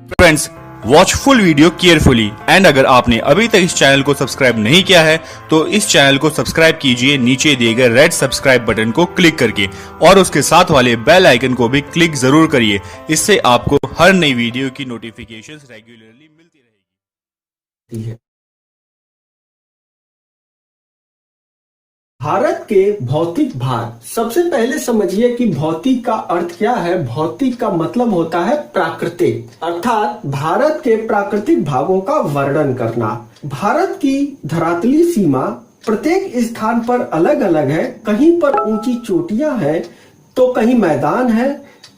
Friends, watch full video carefully and अगर आपने अभी तक इस चैनल को सब्सक्राइब नहीं किया है तो इस चैनल को सब्सक्राइब कीजिए नीचे दिए गए रेड सब्सक्राइब बटन को क्लिक करके और उसके साथ वाले बेल आइकन को भी क्लिक जरूर करिए। इससे आपको हर नई वीडियो की नोटिफिकेशंस रेगुलरली मिलती रहेगी। भारत के भौतिक भाग। सबसे पहले समझिए कि भौतिक का अर्थ क्या है। भौतिक का मतलब होता है प्राकृतिक, अर्थात भारत के प्राकृतिक भागों का वर्णन करना। भारत की धरातलीय सीमा प्रत्येक स्थान पर अलग अलग है। कहीं पर ऊंची चोटियां हैं तो कहीं मैदान है,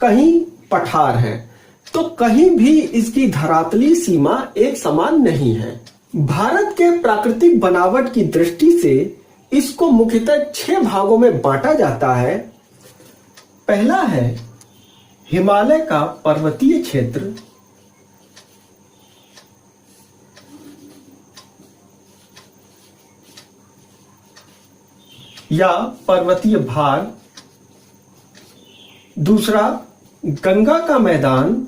कहीं पठार है, तो कहीं भी इसकी धरातलीय सीमा एक समान नहीं है। भारत के प्राकृतिक बनावट की दृष्टि से इसको मुख्यतः 6 भागों में बांटा जाता है। पहला है हिमालय का पर्वतीय क्षेत्र, या पर्वतीय भाग। दूसरा गंगा का मैदान,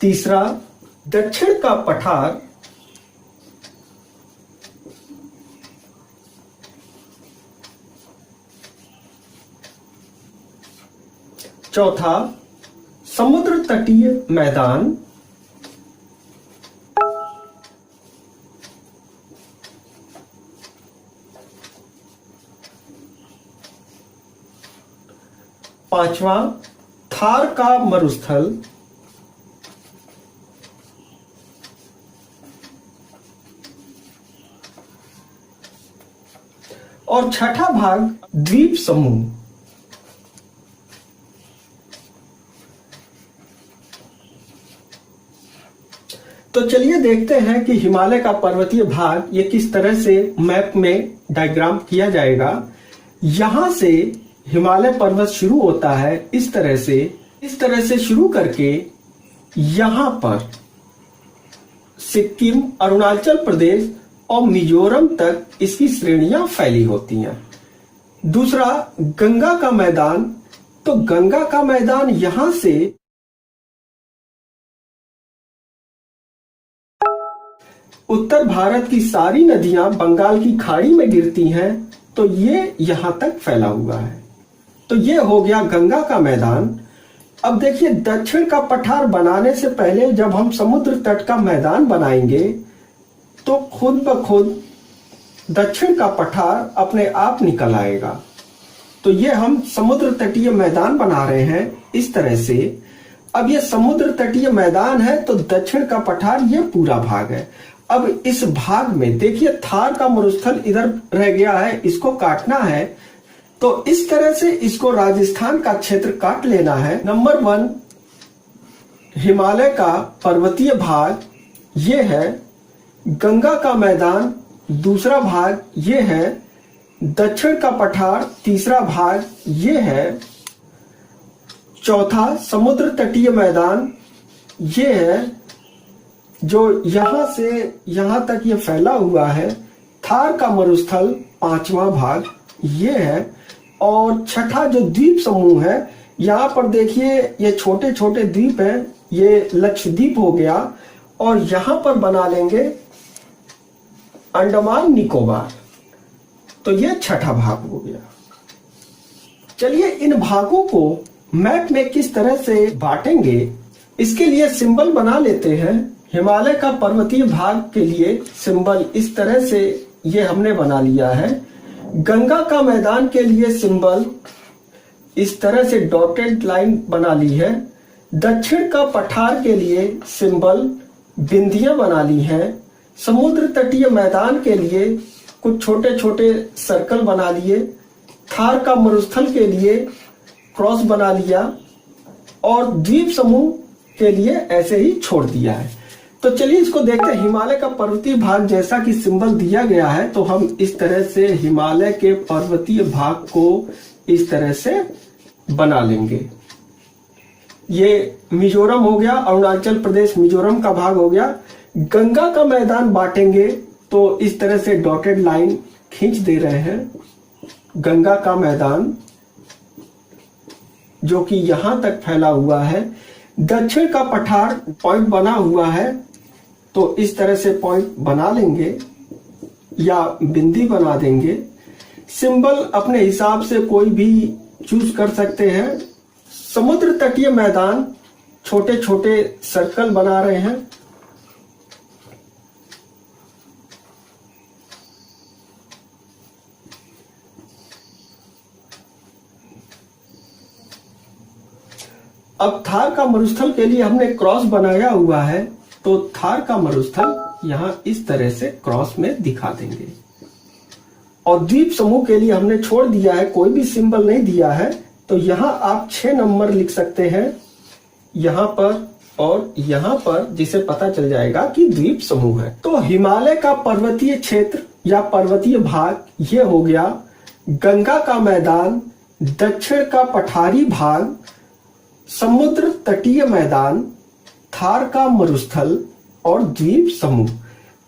तीसरा दक्षिण का पठार, चौथा समुद्र तटीय मैदान, पांचवा थार का मरुस्थल, और छठा भाग द्वीप समूह। तो चलिए देखते हैं कि हिमालय का पर्वतीय भाग ये किस तरह से मैप में डायग्राम किया जाएगा। यहां से हिमालय पर्वत शुरू होता है इस तरह से शुरू करके यहां पर सिक्किम, अरुणाचल प्रदेश और मिजोरम तक इसकी श्रेणियां फैली होती हैं। दूसरा गंगा का मैदान, तो गंगा का मैदान यहां से उत्तर भारत की सारी नदियां बंगाल की खाड़ी में गिरती हैं, तो ये यहां तक फैला हुआ है। तो ये हो गया गंगा का मैदान। अब देखिए, दक्षिण का पठार बनाने से पहले जब हम समुद्र तट का मैदान बनाएंगे तो खुद ब खुद दक्षिण का पठार अपने आप निकल आएगा। तो ये हम समुद्र तटीय मैदान बना रहे हैं इस तरह से। अब ये समुद्र तटीय मैदान है तो दक्षिण का पठार ये पूरा भाग है। अब इस भाग में देखिए थार का मरुस्थल इधर रह गया है, इसको काटना है। तो इस तरह से इसको राजस्थान का क्षेत्र काट लेना है। नंबर 1 हिमालय का पर्वतीय भाग ये है, गंगा का मैदान दूसरा भाग ये है, दक्षिण का पठार तीसरा भाग ये है, चौथा समुद्र तटीय मैदान ये है जो यहां से यहां तक ये फैला हुआ है, थार का मरुस्थल पांचवा भाग ये है, और छठा जो द्वीप समूह है, यहां पर देखिए ये छोटे छोटे द्वीप हैं, ये लक्षद्वीप हो गया, और यहां पर बना लेंगे अंडमान निकोबार। तो ये छठा भाग हो गया। चलिए इन भागों को मैप में किस तरह से बांटेंगे, इसके लिए सिंबल बना लेते हैं। हिमालय का पर्वतीय भाग के लिए सिंबल इस तरह से ये हमने बना लिया है। गंगा का मैदान के लिए सिंबल इस तरह से डॉटेड लाइन बना ली है। दक्षिण का पठार के लिए सिंबल बिंदियां बना ली हैं। समुद्र तटीय मैदान के लिए कुछ छोटे छोटे सर्कल बना लिए। थार का मरुस्थल के लिए क्रॉस बना लिया, और द्वीप समूह के लिए ऐसे ही छोड़ दिया है। तो चलिए इसको देखते हैं। हिमालय का पर्वतीय भाग जैसा कि सिंबल दिया गया है, तो हम इस तरह से हिमालय के पर्वतीय भाग को इस तरह से बना लेंगे। ये मिजोरम हो गया, अरुणाचल प्रदेश मिजोरम का भाग हो गया। गंगा का मैदान बांटेंगे तो इस तरह से डॉटेड लाइन खींच दे रहे हैं। गंगा का मैदान जो कि यहां तक फैला हुआ है। दक्षिण का पठार पॉइंट बना हुआ है, तो इस तरह से पॉइंट बना लेंगे या बिंदी बना देंगे। सिंबल अपने हिसाब से कोई भी चूज कर सकते हैं। समुद्र तटीय मैदान छोटे छोटे सर्कल बना रहे हैं। अब थार का मरुस्थल के लिए हमने क्रॉस बनाया हुआ है, तो थार का मरुस्थल यहां इस तरह से क्रॉस में दिखा देंगे। और द्वीप समूह के लिए हमने छोड़ दिया है, कोई भी सिंबल नहीं दिया है, तो यहां आप 6 नंबर लिख सकते हैं यहां पर और यहां पर, जिसे पता चल जाएगा कि द्वीप समूह है। तो हिमालय का पर्वतीय क्षेत्र या पर्वतीय भाग ये हो गया, गंगा का मैदान, दक्षिण का पठारी भाग, समुद्र तटीय मैदान, थार का मरुस्थल और द्वीप समूह।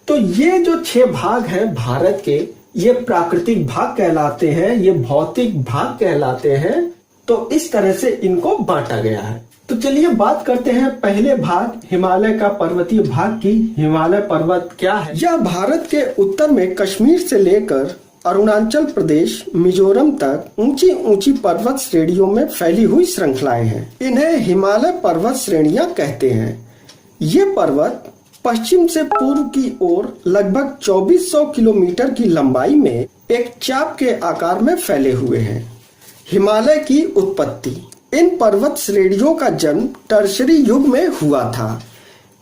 तो ये जो 6 भाग हैं भारत के, ये प्राकृतिक भाग कहलाते हैं, ये भौतिक भाग कहलाते हैं। तो इस तरह से इनको बांटा गया है। तो चलिए बात करते हैं पहले भाग हिमालय का पर्वतीय भाग की। हिमालय पर्वत क्या है? यह भारत के उत्तर में कश्मीर से लेकर अरुणाचल प्रदेश, मिजोरम तक ऊंची ऊंची पर्वत श्रेणियों में फैली हुई श्रृंखलाएं हैं। इन्हें हिमालय पर्वत श्रेणियां कहते हैं। ये पर्वत पश्चिम से पूर्व की ओर लगभग 2400 किलोमीटर की लंबाई में एक चाप के आकार में फैले हुए हैं। हिमालय की उत्पत्ति। इन पर्वत श्रेणियों का जन्म टर्शरी युग में हुआ था।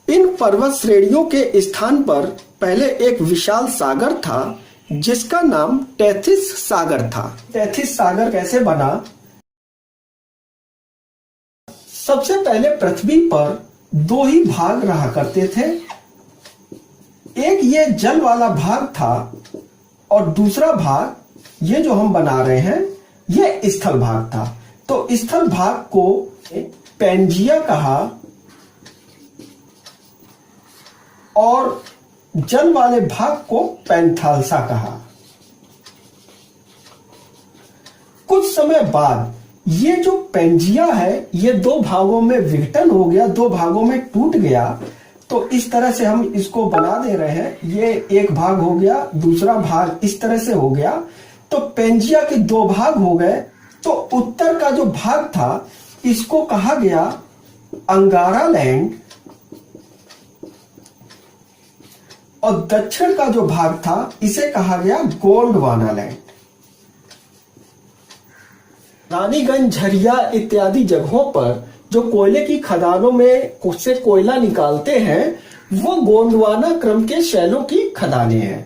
इन पर्वत श्रेणियों के स्थान पर पहले एक विशाल सागर था, जिसका नाम टेथिस सागर था। टेथिस सागर कैसे बना? सबसे पहले पृथ्वी पर 2 ही भाग रहा करते थे। एक ये जल वाला भाग था और दूसरा भाग ये जो हम बना रहे हैं ये स्थल भाग था। तो स्थल भाग को पेंजिया कहा और जल वाले भाग को पैंथालसा कहा। कुछ समय बाद ये जो पेंजिया है ये 2 भागों में विघटन हो गया, 2 भागों में टूट गया। तो इस तरह से हम इसको बना दे रहे हैं। ये एक भाग हो गया, दूसरा भाग इस तरह से हो गया। तो पेंजिया के 2 भाग हो गए। तो उत्तर का जो भाग था इसको कहा गया अंगारा लैंड और दक्षिण का जो भाग था इसे कहा गया गोंडवाना लैंड। रानीगंज, झरिया इत्यादि जगहों पर जो कोयले की खदानों में से कोयला निकालते हैं वो गोंडवाना क्रम के शैलों की खदानें हैं।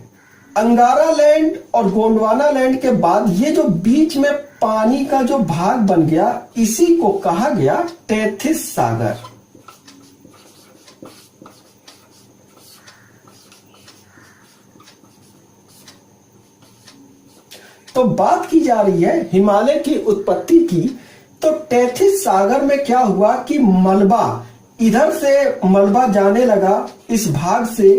अंगारा लैंड और गोंडवाना लैंड के बाद ये जो बीच में पानी का जो भाग बन गया इसी को कहा गया टेथिस सागर। तो बात की जा रही है हिमालय की उत्पत्ति की। तो टेथिस सागर में क्या हुआ कि मलबा, इधर से मलबा जाने लगा, इस भाग से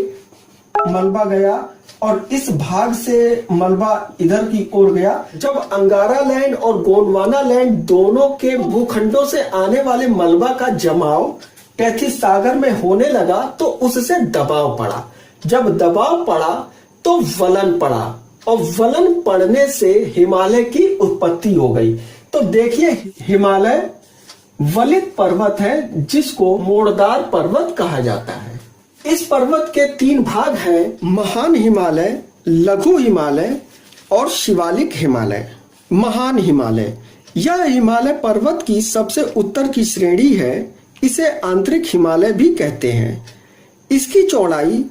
मलबा गया और इस भाग से मलबा इधर की ओर गया। जब अंगारा लैंड और गोंडवाना लैंड दोनों के भूखंडों से आने वाले मलबा का जमाव टेथिस सागर में होने लगा तो उससे दबाव पड़ा। जब दबाव पड़ा तो वलन पड़ा और वलन पड़ने से हिमालय की उत्पत्ति हो गई। तो देखिए हिमालय वलित पर्वत है जिसको मोड़दार पर्वत कहा जाता है। इस पर्वत के 3 भाग हैं, महान हिमालय, लघु हिमालय और शिवालिक हिमालय। महान हिमालय यह हिमालय पर्वत की सबसे उत्तर की श्रेणी है। इसे आंतरिक हिमालय भी कहते हैं। इसकी चौड़ाई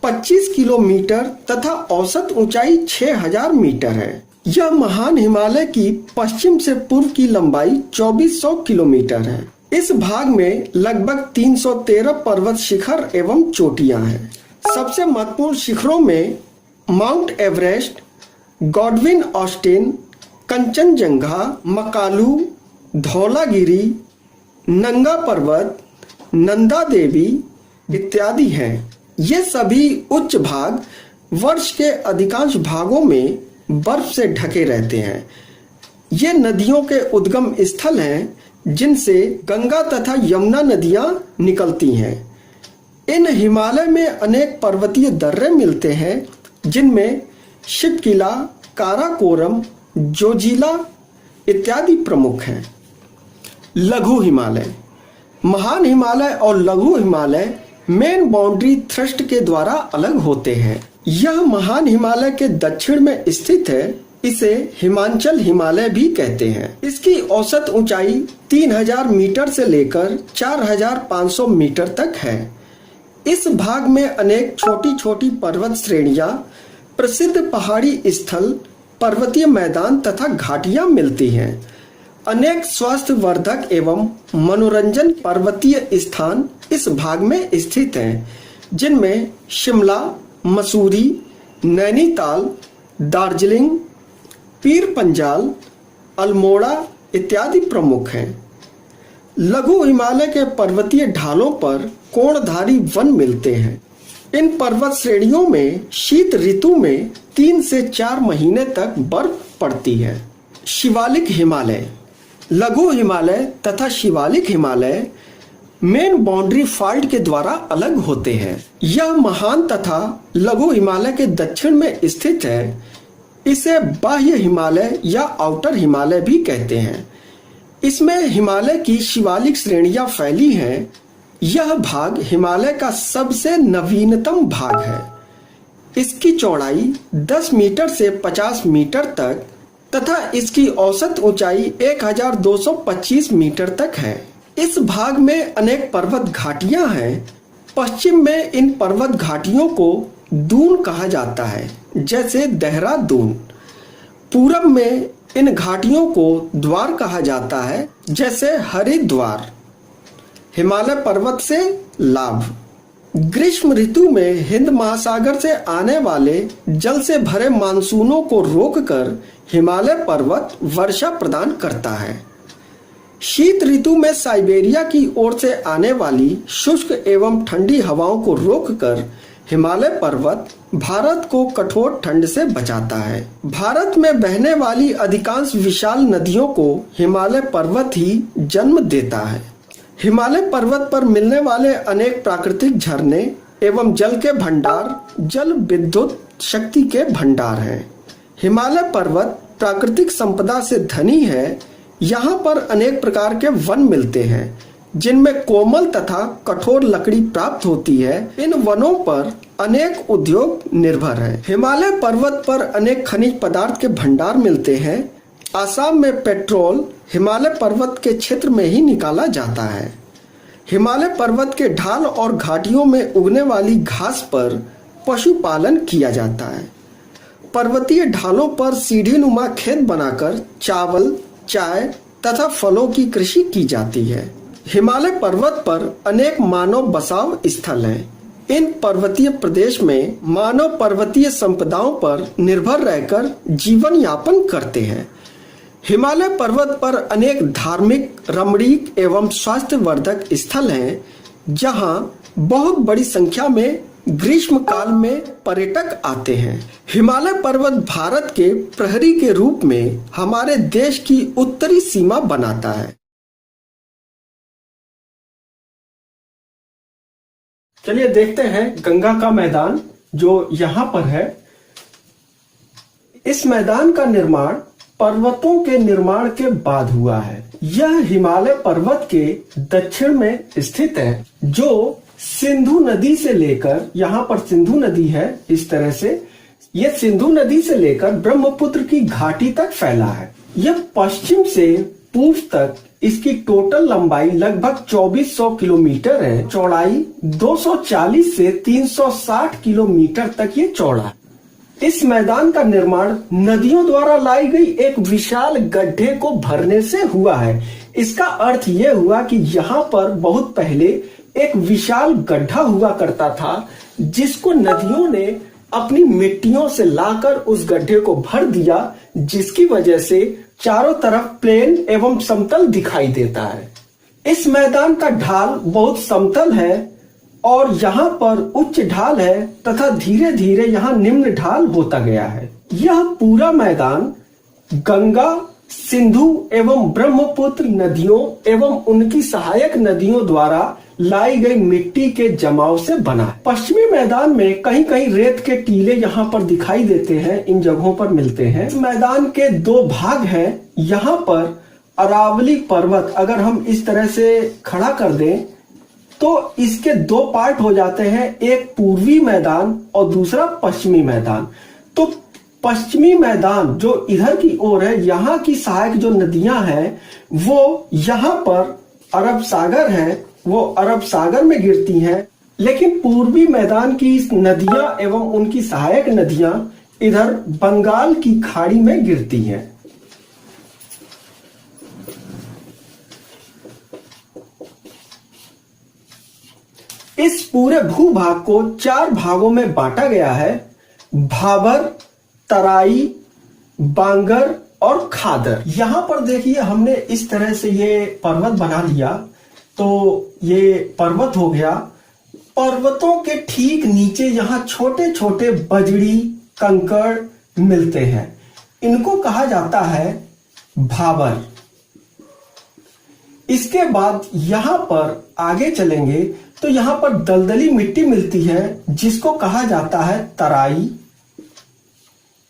25 किलोमीटर तथा औसत ऊंचाई 6000 मीटर है। यह महान हिमालय की पश्चिम से पूर्व की लंबाई 2400 किलोमीटर है। इस भाग में लगभग 313 पर्वत शिखर एवं चोटियां हैं। सबसे महत्वपूर्ण शिखरों में mount Everest, Godwin Austen, Kanchenjunga, Makalu, Dhaulagiri, नंगा पर्वत, नंदा देवी इत्यादि हैं। ये सभी उच्च भाग वर्ष के अधिकांश भागों में बर्फ से ढके रहते हैं। ये नदियों के उद्गम स्थल हैं। जिनसे गंगा तथा यमुना नदियां निकलती हैं। इन हिमालय में अनेक पर्वतीय दर्रे मिलते हैं, जिनमें शिवकिला, काराकोरम, जोजिला इत्यादि प्रमुख हैं। लघु हिमालय, महान हिमालय और लघु हिमालय मेन बाउंड्री थ्रस्ट के द्वारा अलग होते हैं। यह महान हिमालय के दक्षिण में स्थित है। इसे हिमाचल हिमालय भी कहते हैं। इसकी औसत ऊंचाई 3000 मीटर से लेकर 4500 मीटर तक है। इस भाग में अनेक छोटी छोटी पर्वत श्रेणियां, प्रसिद्ध पहाड़ी स्थल, पर्वतीय मैदान तथा घाटियां मिलती हैं। अनेक स्वास्थ्य वर्धक एवं मनोरंजन पर्वतीय स्थान इस भाग में स्थित हैं, जिनमें शिमला, मसूरी, नैनीताल, दार्जिलिंग, पीर पंजाल, अल्मोड़ा इत्यादि प्रमुख हैं। लघु हिमालय के पर्वतीय ढालों पर कोणधारी वन मिलते हैं। इन पर्वत श्रेणियों में शीत ऋतु में 3 से 4 महीने तक बर्फ पड़ती है। शिवालिक हिमालय, लघु हिमालय तथा Shivalik Himalaya main boundary fault के द्वारा अलग होते हैं। यह महान तथा लघु हिमालय के दक्षिण में स्थित है। इसे बाह्य हिमालय या आउटर हिमालय भी कहते हैं। इसमें हिमालय की शिवालिक श्रेणियां फैली हैं। यह भाग हिमालय का सबसे नवीनतम भाग है। इसकी चौड़ाई 10 मीटर से 50 मीटर तक तथा इसकी औसत ऊंचाई 1225 मीटर तक है। इस भाग में अनेक पर्वत घाटियां हैं। पश्चिम में इन पर्वत घाटियों को दून कहा जाता है, जैसे देहरादून। पूरब में इन घाटियों को द्वार कहा जाता है, जैसे हरिद्वार। हिमालय पर्वत से लाभ, ग्रीष्म ऋतु में हिंद महासागर से आने वाले जल से भरे मानसूनों को रोककर हिमालय पर्वत वर्षा प्रदान करता है। शीत ऋतु में साइबेरिया की ओर से आने वाली शुष्क एवं ठंडी हवाओं को रोककर हिमालय पर्वत भारत को कठोर ठंड से बचाता है। भारत में बहने वाली अधिकांश विशाल नदियों को हिमालय पर्वत ही जन्म देता है। हिमालय पर्वत पर मिलने वाले अनेक प्राकृतिक झरने एवं जल के भंडार जल विद्युत शक्ति के भंडार हैं। हिमालय पर्वत प्राकृतिक संपदा से धनी है। यहाँ पर अनेक प्रकार के वन मिलते हैं, जिनमें कोमल तथा कठोर लकड़ी प्राप्त होती है। इन वनों पर अनेक उद्योग निर्भर हैं। हिमालय पर्वत पर अनेक खनिज पदार्थ के भंडार मिलते हैं। आसाम में पेट्रोल हिमालय पर्वत के क्षेत्र में ही निकाला जाता है। हिमालय पर्वत के ढाल और घाटियों में उगने वाली घास पर पशुपालन किया जाता है। पर्वतीय ढालों पर सीढ़ीनुमा खेत बनाकर चावल, चाय तथा फलों की कृषि की जाती है। हिमालय पर्वत पर अनेक मानव बसाव स्थल हैं। इन पर्वतीय प्रदेश में मानव पर्वतीय संपदाओं पर निर्भर रहकर जीवन यापन करते हैं। हिमालय पर्वत पर अनेक धार्मिक, रमणीक एवं स्वास्थ्यवर्धक स्थल हैं, जहां बहुत बड़ी संख्या में ग्रीष्म काल में पर्यटक आते हैं। हिमालय पर्वत भारत के प्रहरी के रूप में हमारे देश की उत्तरी सीमा बनाता है। चलिए देखते हैं गंगा का मैदान जो यहाँ पर है। इस मैदान का निर्माण पर्वतों के निर्माण के बाद हुआ है। यह हिमालय पर्वत के दक्षिण में स्थित है, जो सिंधु नदी से लेकर, यहाँ पर सिंधु नदी है इस तरह से, यह सिंधु नदी से लेकर ब्रह्मपुत्र की घाटी तक फैला है। यह पश्चिम से पूर्व तक इसकी टोटल लंबाई लगभग 2400 किलोमीटर है। चौड़ाई 240 से 360 किलोमीटर तक ये चौड़ा है। इस मैदान का निर्माण नदियों द्वारा लाई गई एक विशाल गड्ढे को भरने से हुआ है। इसका अर्थ यह हुआ कि यहाँ पर बहुत पहले एक विशाल गड्ढा हुआ करता था, जिसको नदियों ने अपनी मिट्टियों से लाकर उस गड्ढे को भर दिया, जिसकी वजह से चारों तरफ प्लेन एवं समतल दिखाई देता है। इस मैदान का ढाल बहुत समतल है और यहाँ पर उच्च ढाल है तथा धीरे धीरे यहाँ निम्न ढाल होता गया है। यह पूरा मैदान गंगा सिंधु एवं ब्रह्मपुत्र नदियों एवं उनकी सहायक नदियों द्वारा लाई गई मिट्टी के जमाव से बना है। पश्चिमी मैदान में कहीं कहीं रेत के टीले यहाँ पर दिखाई देते हैं, इन जगहों पर मिलते हैं। मैदान के दो भाग हैं। यहाँ पर अरावली पर्वत अगर हम इस तरह से खड़ा कर दें तो इसके दो पार्ट हो जाते हैं, एक पूर्वी मैदान और दूसरा पश्चिमी मैदान। तो पश्चिमी मैदान जो इधर की ओर है, यहाँ की सहायक जो नदियां हैं वो यहाँ पर अरब सागर है, वो अरब सागर में गिरती हैं। लेकिन पूर्वी मैदान की नदियां एवं उनकी सहायक नदियां इधर बंगाल की खाड़ी में गिरती हैं। इस पूरे भूभाग को 4 भागों में बांटा गया है, भाबर, तराई, बांगर और खादर। यहां पर देखिए हमने इस तरह से ये पर्वत बना लिया, तो ये पर्वत हो गया। पर्वतों के ठीक नीचे यहां छोटे छोटे बजड़ी कंकड़ मिलते हैं, इनको कहा जाता है भाबर। इसके बाद यहां पर आगे चलेंगे तो यहां पर दलदली मिट्टी मिलती है जिसको कहा जाता है तराई।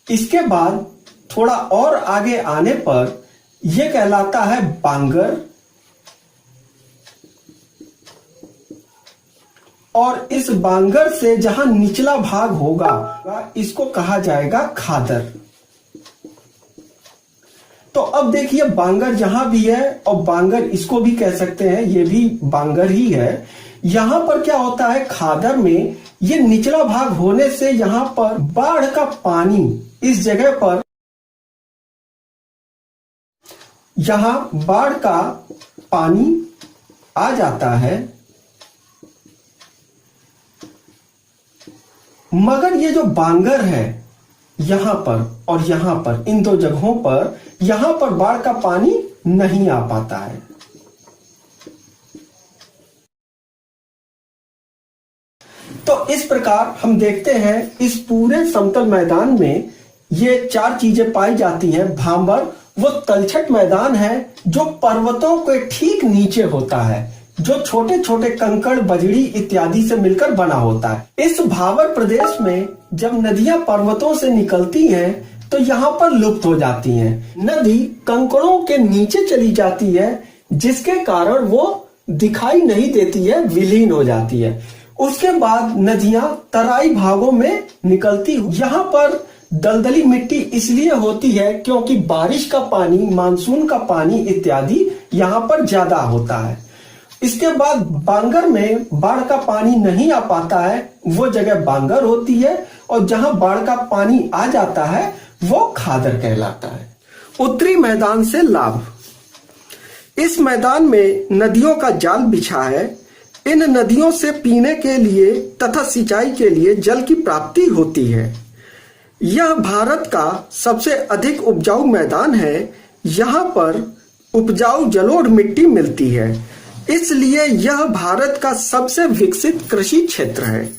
इसके बाद थोड़ा और आगे आने पर यह कहलाता है बांगर, और इस बांगर से जहां निचला भाग होगा इसको कहा जाएगा खादर। तो अब देखिए बांगर जहां भी है, और बांगर इसको भी कह सकते हैं, ये भी बांगर ही है। यहां पर क्या होता है, खादर में ये निचला भाग होने से यहां पर बाढ़ का पानी इस जगह पर, यहां बाढ़ का पानी आ जाता है। मगर ये जो बांगर है यहां पर और यहां पर, इन दो जगहों पर, यहां पर बाढ़ का पानी नहीं आ पाता है। तो इस प्रकार हम देखते हैं इस पूरे समतल मैदान में ये 4 चीजें पाई जाती हैं। भाबर वो तलछट मैदान है जो पर्वतों के ठीक नीचे होता है, जो छोटे छोटे कंकड़, बजड़ी इत्यादि से मिलकर बना होता है। इस भाबर प्रदेश में जब नदियां पर्वतों से निकलती हैं तो यहाँ पर लुप्त हो जाती हैं। नदी कंकड़ों के नीचे चली जाती है जिसके कारण वो दिखाई नहीं देती है, विलीन हो जाती है। उसके बाद नदियां तराई भागों में निकलती। यहाँ पर दलदली मिट्टी इसलिए होती है क्योंकि बारिश का पानी, मानसून का पानी इत्यादि यहाँ पर ज्यादा होता है। इसके बाद बांगर में बाढ़ का पानी नहीं आ पाता है, वो जगह बांगर होती है, और जहां बाढ़ का पानी आ जाता है वो खादर कहलाता है। उत्तरी मैदान से लाभ। इस मैदान में नदियों का जाल बिछा है। इन नदियों से पीने के लिए तथा सिंचाई के लिए जल की प्राप्ति होती है। यह भारत का सबसे अधिक उपजाऊ मैदान है। यहाँ पर उपजाऊ जलोढ़ मिट्टी मिलती है, इसलिए यह भारत का सबसे विकसित कृषि क्षेत्र है।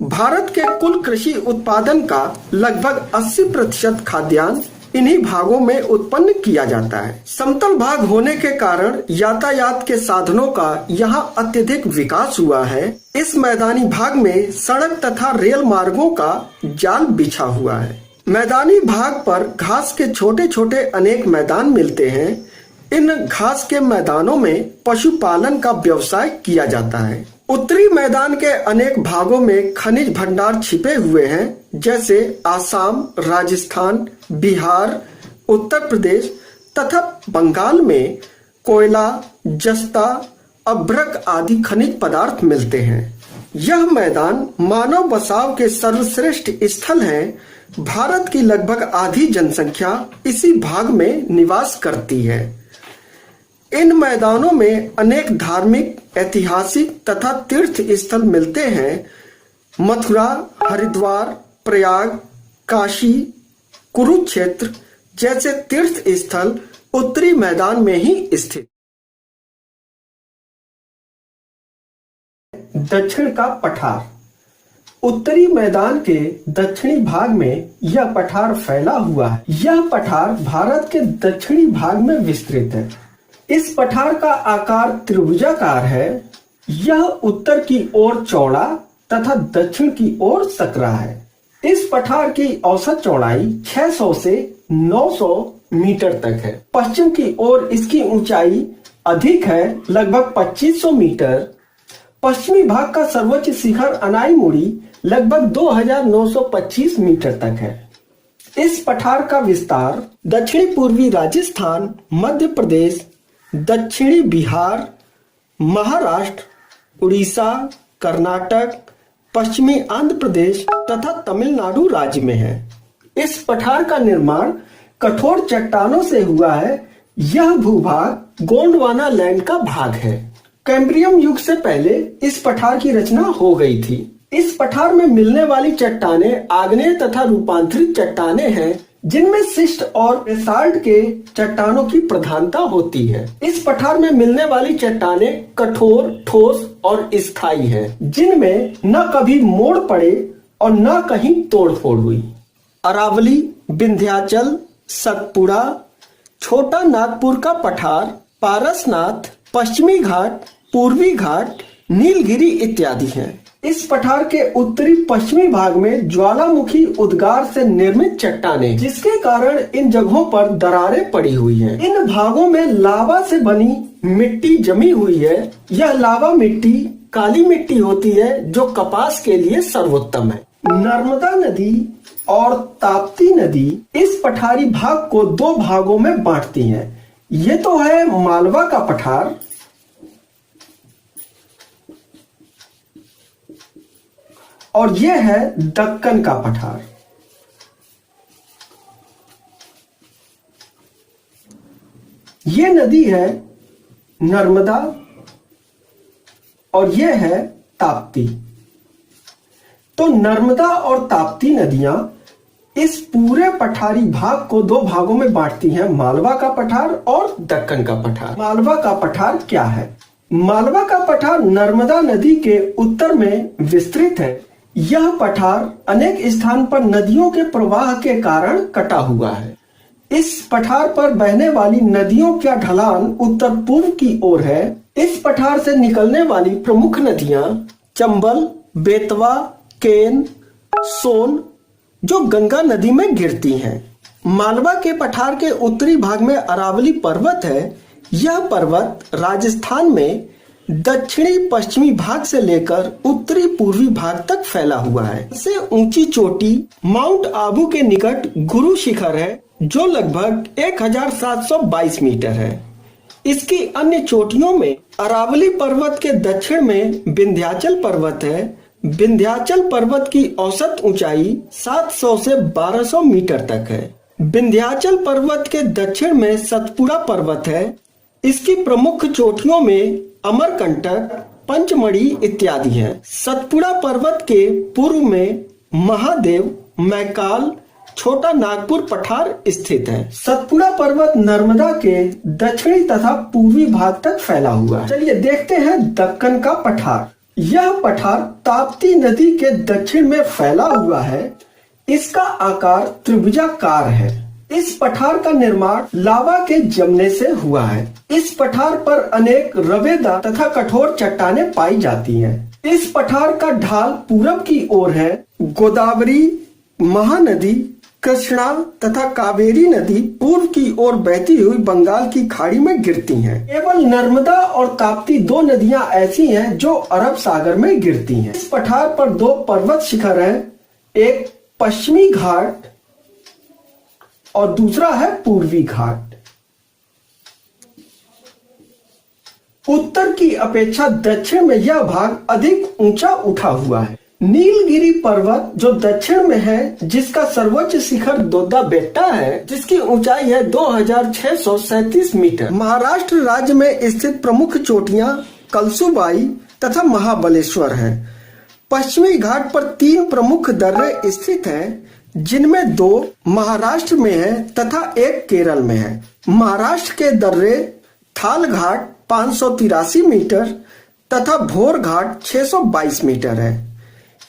भारत के कुल कृषि उत्पादन का लगभग 80% खाद्यान्न इन्हीं भागों में उत्पन्न किया जाता है। समतल भाग होने के कारण यातायात के साधनों का यहाँ अत्यधिक विकास हुआ है। इस मैदानी भाग में सड़क तथा रेल मार्गों का जाल बिछा हुआ है। मैदानी भाग पर घास के छोटे छोटे अनेक मैदान मिलते हैं। इन घास के मैदानों में पशुपालन का व्यवसाय किया जाता है। उत्तरी मैदान के अनेक भागों में खनिज भंडार छिपे हुए हैं, जैसे आसाम, राजस्थान, बिहार, उत्तर प्रदेश तथा बंगाल में कोयला, जस्ता, अभ्रक आदि खनिज पदार्थ मिलते हैं। यह मैदान मानव बसाव के सर्वश्रेष्ठ स्थल हैं। भारत की लगभग आधी जनसंख्या इसी भाग में निवास करती है। इन मैदानों में अनेक धार्मिक, ऐतिहासिक तथा तीर्थ स्थल मिलते हैं। मथुरा, हरिद्वार, प्रयाग, काशी, कुरुक्षेत्र जैसे तीर्थ स्थल उत्तरी मैदान में ही स्थित। दक्षिण का पठार। उत्तरी मैदान के दक्षिणी भाग में यह पठार फैला हुआ है। यह पठार भारत के दक्षिणी भाग में विस्तृत है। इस पठार का आकार त्रिभुजाकार है। यह उत्तर की ओर चौड़ा तथा दक्षिण की ओर सकरा है। इस पठार की औसत चौड़ाई 600 से 900 मीटर तक है। पश्चिम की ओर इसकी ऊंचाई अधिक है, लगभग 2500 मीटर। पश्चिमी भाग का सर्वोच्च शिखर अनाईमुड़ी लगभग 2925 मीटर तक है। इस पठार का विस्तार दक्षिणी पूर्वी राजस्थान, मध्य प्रदेश, दक्षिणी बिहार, महाराष्ट्र, उड़ीसा, कर्नाटक, पश्चिमी आंध्र प्रदेश तथा तमिलनाडु राज्य में है। इस पठार का निर्माण कठोर चट्टानों से हुआ है। यह भूभाग गोंडवाना लैंड का भाग है। कैम्ब्रियम युग से पहले इस पठार की रचना हो गई थी। इस पठार में मिलने वाली चट्टानें आग्नेय तथा रूपांतरित चट्टानें हैं, जिनमें शिस्ट और बेसाल्ट के चट्टानों की प्रधानता होती है। इस पठार में मिलने वाली चट्टानें कठोर, ठोस और स्थायी हैं, जिनमें न कभी मोड़ पड़े और न कहीं तोड़फोड़ हुई। अरावली, विंध्याचल, सतपुड़ा, छोटा नागपुर का पठार, पारसनाथ, पश्चिमी घाट, पूर्वी घाट, नीलगिरी इत्यादि हैं। इस पठार के उत्तरी पश्चिमी भाग में ज्वालामुखी उद्गार से निर्मित चट्टानें, जिसके कारण इन जगहों पर दरारें पड़ी हुई हैं। इन भागों में लावा से बनी मिट्टी जमी हुई है। यह लावा मिट्टी काली मिट्टी होती है, जो कपास के लिए सर्वोत्तम है। नर्मदा नदी और ताप्ती नदी इस पठारी भाग को दो भागों में बांटती हैं। ये तो है मालवा का पठार और यह है दक्कन का पठार। ये नदी है नर्मदा और यह है ताप्ती। तो नर्मदा और ताप्ती नदियां इस पूरे पठारी भाग को दो भागों में बांटती हैं, मालवा का पठार और दक्कन का पठार। मालवा का पठार क्या है? मालवा का पठार नर्मदा नदी के उत्तर में विस्तृत है। यह पठार अनेक स्थान पर नदियों के प्रवाह के कारण कटा हुआ है। इस पठार पर बहने वाली नदियों का ढलान उत्तर पूर्व की ओर है। इस पठार से निकलने वाली प्रमुख नदियां चंबल, बेतवा, केन, सोन, जो गंगा नदी में गिरती हैं। मालवा के पठार के उत्तरी भाग में अरावली पर्वत है। यह पर्वत राजस्थान में दक्षिणी पश्चिमी भाग से लेकर उत्तरी पूर्वी भाग तक फैला हुआ है। इससे ऊंची चोटी माउंट आबू के निकट गुरु शिखर है, जो लगभग 1722 मीटर है। इसकी अन्य चोटियों में अरावली पर्वत के दक्षिण में विंध्याचल पर्वत है। विंध्याचल पर्वत की औसत ऊंचाई 700 से 1200 मीटर तक है। विंध्याचल पर्वत के दक्षिण में सतपुड़ा पर्वत है। इसकी प्रमुख चोटियों में अमरकंटक, पंचमढ़ी इत्यादि हैं। सतपुड़ा पर्वत के पूर्व में महादेव, मैकाल, छोटा नागपुर पठार स्थित है। सतपुड़ा पर्वत नर्मदा के दक्षिणी तथा पूर्वी भाग तक फैला हुआ है। चलिए देखते हैं दक्कन का पठार। यह पठार ताप्ती नदी के दक्षिण में फैला हुआ है। इसका आकार त्रिभुजाकार है। इस पठार का निर्माण लावा के जमने से हुआ है। इस पठार पर अनेक रवेदा तथा कठोर चट्टानें पाई जाती हैं। इस पठार का ढाल पूरब की ओर है। गोदावरी, महानदी, कृष्णा तथा कावेरी नदी पूर्व की ओर बहती हुई बंगाल की खाड़ी में गिरती हैं। केवल नर्मदा और ताप्ती दो नदियां ऐसी हैं जो अरब सागर में गिरती हैं। इस पठार पर दो पर्वत शिखर हैं, एक पश्चिमी घाट और दूसरा है पूर्वी घाट। उत्तर की अपेक्षा दक्षिण में यह भाग अधिक ऊंचा उठा हुआ है। नीलगिरी पर्वत जो दक्षिण में है, जिसका सर्वोच्च शिखर दोद्दा बेट्टा है, जिसकी ऊंचाई है 2637 मीटर। महाराष्ट्र राज्य में स्थित प्रमुख चोटियां कलसुबाई तथा महाबलेश्वर हैं। पश्चिमी घाट पर 3 प्रमुख दर्रे स्थित हैं, जिनमें 2 महाराष्ट्र में है तथा 1 केरल में है। महाराष्ट्र के दर्रे थाल घाट 583 मीटर तथा भोर घाट 622 मीटर है।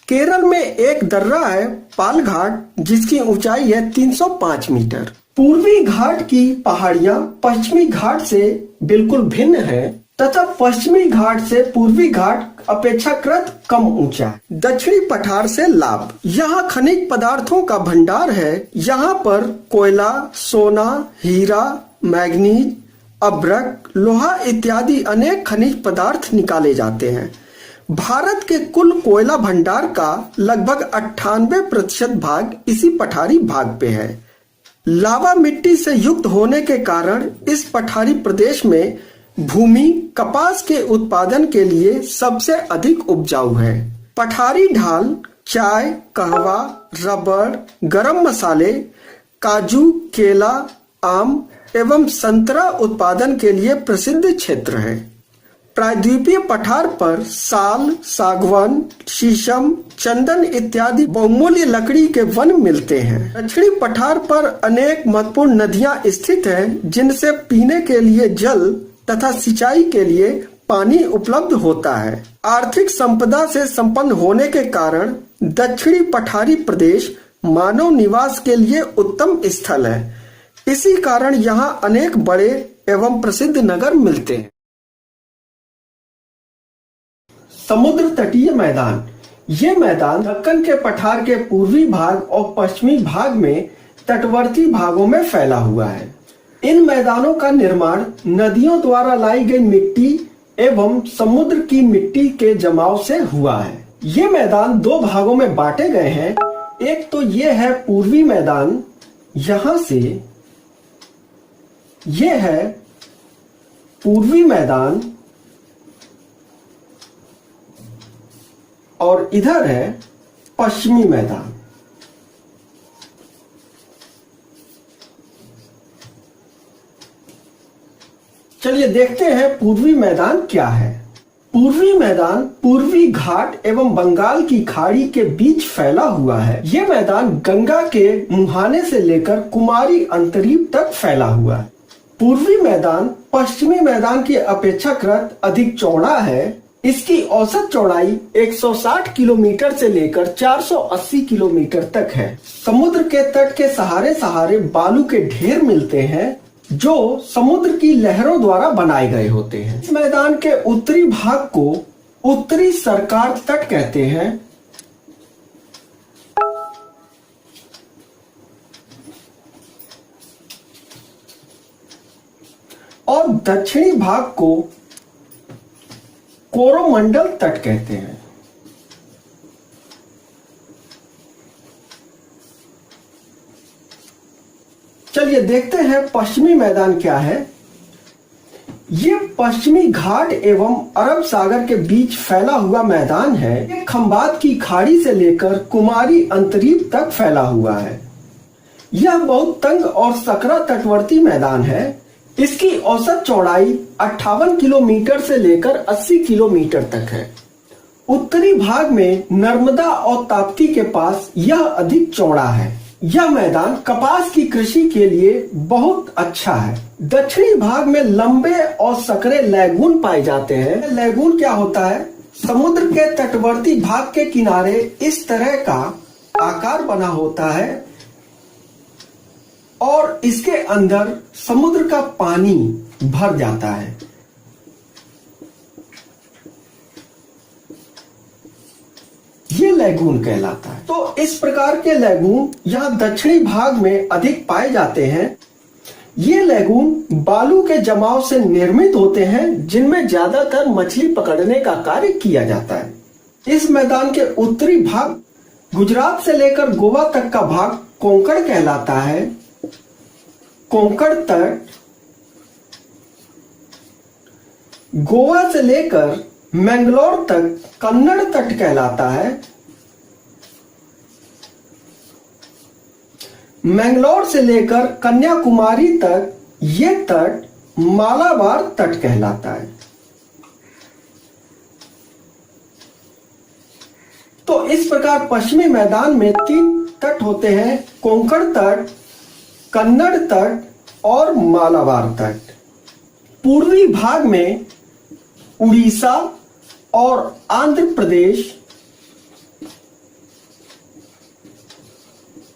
केरल में एक दर्रा है पालघाट, जिसकी ऊंचाई है 305 मीटर। पूर्वी घाट की पहाड़ियां पश्चिमी घाट से बिल्कुल भिन्न है तथा पश्चिमी घाट से पूर्वी घाट अपेक्षाकृत कम ऊंचा है। दक्षिणी पठार से लाभ, यहाँ खनिज पदार्थों का भंडार है। यहाँ पर कोयला, सोना, हीरा, मैग्नीज, अभ्रक, लोहा इत्यादि अनेक खनिज पदार्थ निकाले जाते हैं। भारत के कुल कोयला भंडार का लगभग 98% भाग इसी पठारी भाग पे है। लावा मिट्टी से युक्त होने के कारण इस पठारी प्रदेश में भूमि कपास के उत्पादन के लिए सबसे अधिक उपजाऊ है। पठारी ढाल चाय, कहवा, रबर, गरम मसाले, काजू, केला, आम एवं संतरा उत्पादन के लिए प्रसिद्ध क्षेत्र है। प्रायद्वीपीय पठार पर साल, सागवान, शीशम, चंदन इत्यादि बहुमूल्य लकड़ी के वन मिलते हैं। दक्षिणी पठार पर अनेक महत्वपूर्ण नदियां स्थित हैं, जिनसे पीने के लिए जल तथा सिंचाई के लिए पानी उपलब्ध होता है। आर्थिक संपदा से संपन्न होने के कारण दक्षिणी पठारी प्रदेश मानव निवास के लिए उत्तम स्थल है। इसी कारण यहाँ अनेक बड़े एवं प्रसिद्ध नगर मिलते हैं। समुद्र तटीय मैदान, ये मैदान दक्कन के पठार के पूर्वी भाग और पश्चिमी भाग में तटवर्ती भागों में फैला हुआ है। इन मैदानों का निर्माण नदियों द्वारा लाई गई मिट्टी एवं समुद्र की मिट्टी के जमाव से हुआ है। ये मैदान दो भागों में बांटे गए हैं। एक तो ये है पूर्वी मैदान, यहां से ये है पूर्वी मैदान और इधर है पश्चिमी मैदान। चलिए देखते हैं पूर्वी मैदान क्या है। पूर्वी मैदान पूर्वी घाट एवं बंगाल की खाड़ी के बीच फैला हुआ है। ये मैदान गंगा के मुहाने से लेकर कुमारी अंतरीप तक फैला हुआ है। पूर्वी मैदान पश्चिमी मैदान की अपेक्षाकृत अधिक चौड़ा है। इसकी औसत चौड़ाई 160 किलोमीटर से लेकर 480 किलोमीटर तक है। समुद्र के तट के सहारे सहारे बालू के ढेर मिलते हैं, जो समुद्र की लहरों द्वारा बनाए गए होते हैं। इस मैदान के उत्तरी भाग को उत्तरी सरकार तट कहते हैं और दक्षिणी भाग को कोरोमंडल तट कहते हैं। चलिए देखते हैं पश्चिमी मैदान क्या है। ये पश्चिमी घाट एवं अरब सागर के बीच फैला हुआ मैदान है। ये खंबात की खाड़ी से लेकर कुमारी अंतरीप तक फैला हुआ है। यह बहुत तंग और सकरा तटवर्ती मैदान है। इसकी औसत चौड़ाई 58 किलोमीटर से लेकर 80 किलोमीटर तक है। उत्तरी भाग में नर्मदा और ताप्ती के पास यह अधिक चौड़ा है। यह मैदान कपास की कृषि के लिए बहुत अच्छा है। दक्षिणी भाग में लंबे और सकरे लैगून पाए जाते हैं। लैगून क्या होता है? समुद्र के तटवर्ती भाग के किनारे इस तरह का आकार बना होता है और इसके अंदर समुद्र का पानी भर जाता है। ये लैगून कहलाता है। तो इस प्रकार के लैगून यहाँ दक्षिणी भाग में अधिक पाए जाते हैं। ये लैगून बालू के जमाव से निर्मित होते हैं, जिनमें ज्यादातर मछली पकड़ने का कार्य किया जाता है। इस मैदान के उत्तरी भाग गुजरात से लेकर गोवा तक का भाग कोंकण कहलाता है। कोंकण तट गोवा से लेकर मैंगलोर तक कन्नड़ तट कहलाता है। मैंगलोर से लेकर कन्याकुमारी तक ये तट मालाबार तट कहलाता है। तो इस प्रकार पश्चिमी मैदान में 3 तट होते हैं: कोंकण तट, कन्नड़ तट और मालाबार तट। पूर्वी भाग में उड़ीसा और आंध्र प्रदेश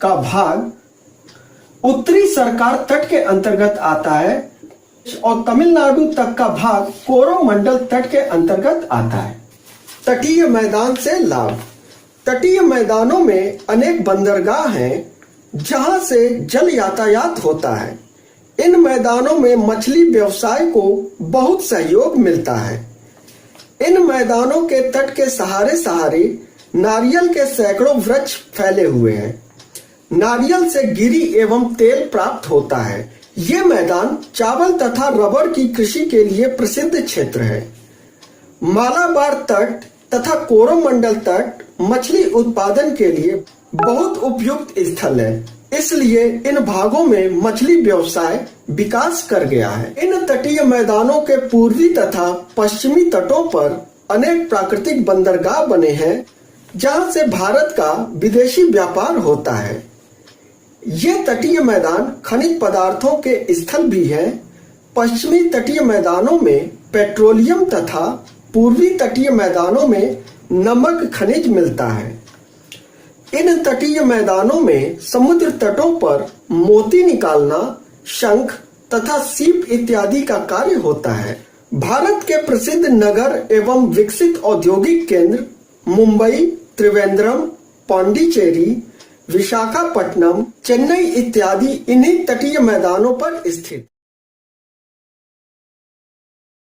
का भाग उत्तरी सरकार तट के अंतर्गत आता है और तमिलनाडु तक का भाग कोरोमंडल तट के अंतर्गत आता है। तटीय मैदान से लाभ। तटीय मैदानों में अनेक बंदरगाह हैं जहां से जल यातायात होता है। इन मैदानों में मछली व्यवसाय को बहुत सहयोग मिलता है। इन मैदानों के तट के सहारे सहारे नारियल के सैकड़ों वृक्ष फैले हुए हैं। नारियल से गिरी एवं तेल प्राप्त होता है। ये मैदान चावल तथा रबड़ की कृषि के लिए प्रसिद्ध क्षेत्र है। मालाबार तट तथा कोरोमंडल तट मछली उत्पादन के लिए बहुत उपयुक्त स्थल है, इसलिए इन भागों में मछली व्यवसाय विकास कर गया है। इन तटीय मैदानों के पूर्वी तथा पश्चिमी तटों पर अनेक प्राकृतिक बंदरगाह बने हैं जहां से भारत का विदेशी व्यापार होता है। ये तटीय मैदान खनिज पदार्थों के स्थल भी हैं। पश्चिमी तटीय मैदानों में पेट्रोलियम तथा पूर्वी तटीय मैदानों में नमक खनिज मिलता है। इन तटीय मैदानों में समुद्र तटों पर मोती निकालना, शंख तथा सीप इत्यादि का कार्य होता है। भारत के प्रसिद्ध नगर एवं विकसित औद्योगिक केंद्र मुंबई, त्रिवेंद्रम, पांडिचेरी, विशाखापट्टनम, चेन्नई इत्यादि इन्हीं तटीय मैदानों पर स्थित।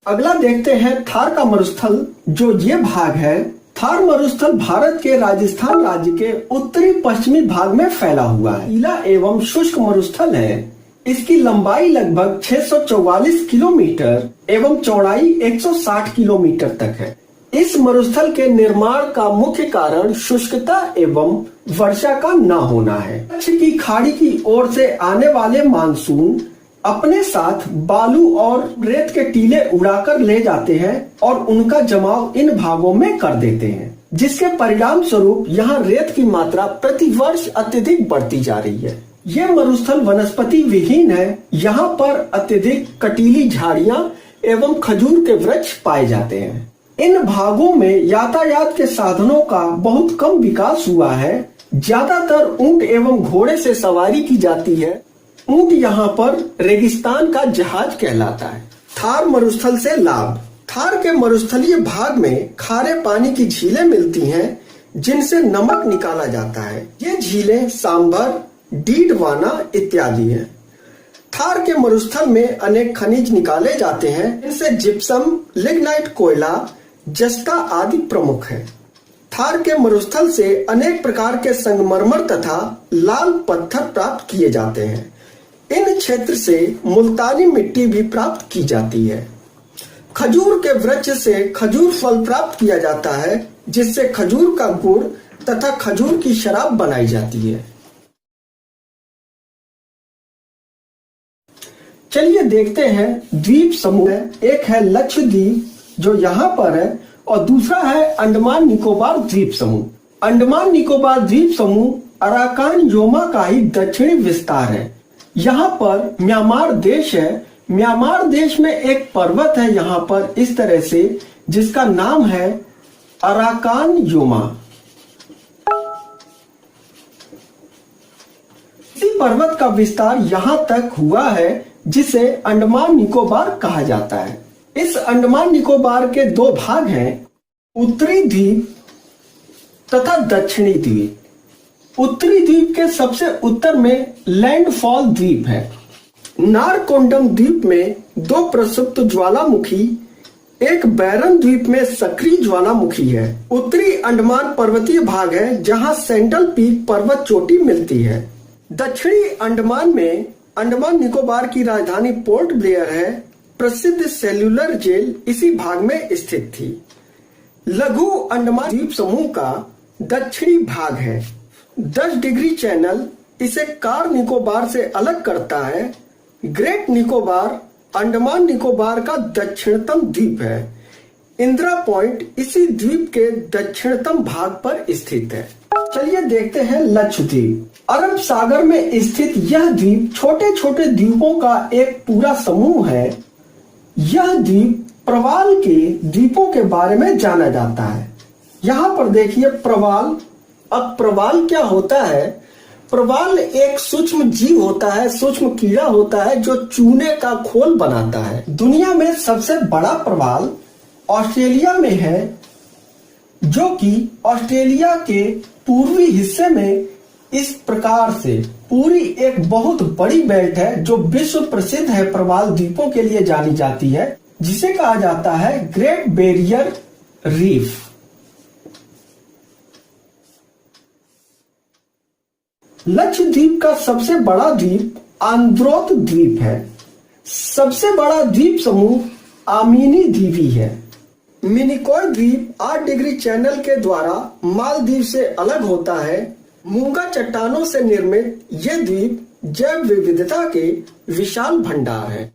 अगला देखते हैं थार का मरुस्थल, जो ये भाग है। थार मरुस्थल भारत के राजस्थान राज्य के उत्तरी पश्चिमी भाग में फैला हुआ है। गीला एवं शुष्क मरुस्थल है। इसकी लंबाई लगभग 644 किलोमीटर एवं चौड़ाई 160 किलोमीटर तक है। इस मरुस्थल के निर्माण का मुख्य कारण शुष्कता एवं वर्षा का न होना है। कच्छ की खाड़ी की ओर से आने वाले मानसून अपने साथ बालू और रेत के टीले उड़ाकर ले जाते हैं और उनका जमाव इन भागों में कर देते हैं, जिसके परिणाम स्वरूप यहाँ रेत की मात्रा प्रति वर्ष अत्यधिक बढ़ती जा रही है। ये मरुस्थल वनस्पति विहीन है। यहाँ पर अत्यधिक कटीली झाड़ियाँ एवं खजूर के वृक्ष पाए जाते हैं। इन भागों में यातायात के साधनों का बहुत कम विकास हुआ है। ज्यादातर ऊंट एवं घोड़े से सवारी की जाती है। ऊंट यहाँ पर रेगिस्तान का जहाज कहलाता है। थार मरुस्थल से लाभ। थार के मरुस्थलीय भाग में खारे पानी की झीलें मिलती हैं जिनसे नमक निकाला जाता है। ये झीलें सांभर, डीडवाना इत्यादि हैं। थार के मरुस्थल में अनेक खनिज निकाले जाते हैं। इनसे जिप्सम, लिग्नाइट कोयला, जस्ता आदि प्रमुख है। थार के मरुस्थल से अनेक प्रकार के संगमरमर तथा लाल पत्थर प्राप्त किए जाते हैं। इन क्षेत्र से मुल्तानी मिट्टी भी प्राप्त की जाती है। खजूर के वृक्ष से खजूर फल प्राप्त किया जाता है, जिससे खजूर का गुड़ तथा खजूर की शराब बनाई जाती है। चलिए देखते हैं द्वीप समूह। एक है लक्षद्वीप जो यहाँ पर है और दूसरा है अंडमान निकोबार द्वीप समूह। अंडमान निकोबार द्वीप समूह अराकान योमा का ही दक्षिणी विस्तार है। यहाँ पर म्यांमार देश है। म्यांमार देश में एक पर्वत है यहाँ पर इस तरह से, जिसका नाम है अराकान योमा। इसी पर्वत का विस्तार यहाँ तक हुआ है, जिसे अंडमान निकोबार कहा जाता है। इस अंडमान निकोबार के दो भाग हैं, उत्तरी द्वीप तथा दक्षिणी द्वीप। उत्तरी द्वीप के सबसे उत्तर में लैंडफॉल द्वीप है। नारकोंडम द्वीप में दो प्रसुप्त ज्वालामुखी, एक बैरन द्वीप में सक्रिय ज्वालामुखी है। उत्तरी अंडमान पर्वतीय भाग है जहां सेंट्रल पीक पर्वत चोटी मिलती है। दक्षिणी अंडमान में अंडमान निकोबार की राजधानी पोर्ट ब्लेयर है। प्रसिद्ध सेल्यूलर जेल इसी भाग में स्थित थी। लघु अंडमान द्वीप समूह का दक्षिणी भाग है। 10 डिग्री चैनल इसे कार निकोबार से अलग करता है। ग्रेट निकोबार अंडमान निकोबार का दक्षिणतम द्वीप है। इंदिरा पॉइंट इसी द्वीप के दक्षिणतम भाग पर स्थित है। चलिए देखते हैं लक्षद्वीप। अरब सागर में स्थित यह द्वीप छोटे छोटे द्वीपों का एक पूरा समूह है। यह द्वीप प्रवाल के द्वीपों के बारे में जाना जाता है। यहाँ पर देखिए प्रवाल। अब प्रवाल क्या होता है? प्रवाल एक सूक्ष्म जीव होता है, सूक्ष्म कीड़ा होता है जो चूने का खोल बनाता है। दुनिया में सबसे बड़ा प्रवाल ऑस्ट्रेलिया में है, जो कि ऑस्ट्रेलिया के पूर्वी हिस्से में इस प्रकार से पूरी एक बहुत बड़ी बेल्ट है जो विश्व प्रसिद्ध है, प्रवाल द्वीपों के लिए जानी जाती है, जिसे कहा जाता है ग्रेट बैरियर रीफ। लक्षद्वीप का सबसे बड़ा द्वीप आंद्रोथ द्वीप है। सबसे बड़ा द्वीप समूह आमिनी द्वीपी है। मिनिकॉय द्वीप 8 डिग्री चैनल के द्वारा मालदीव से अलग होता है। मूंगा चट्टानों से निर्मित यह द्वीप जैव विविधता के विशाल भंडार है।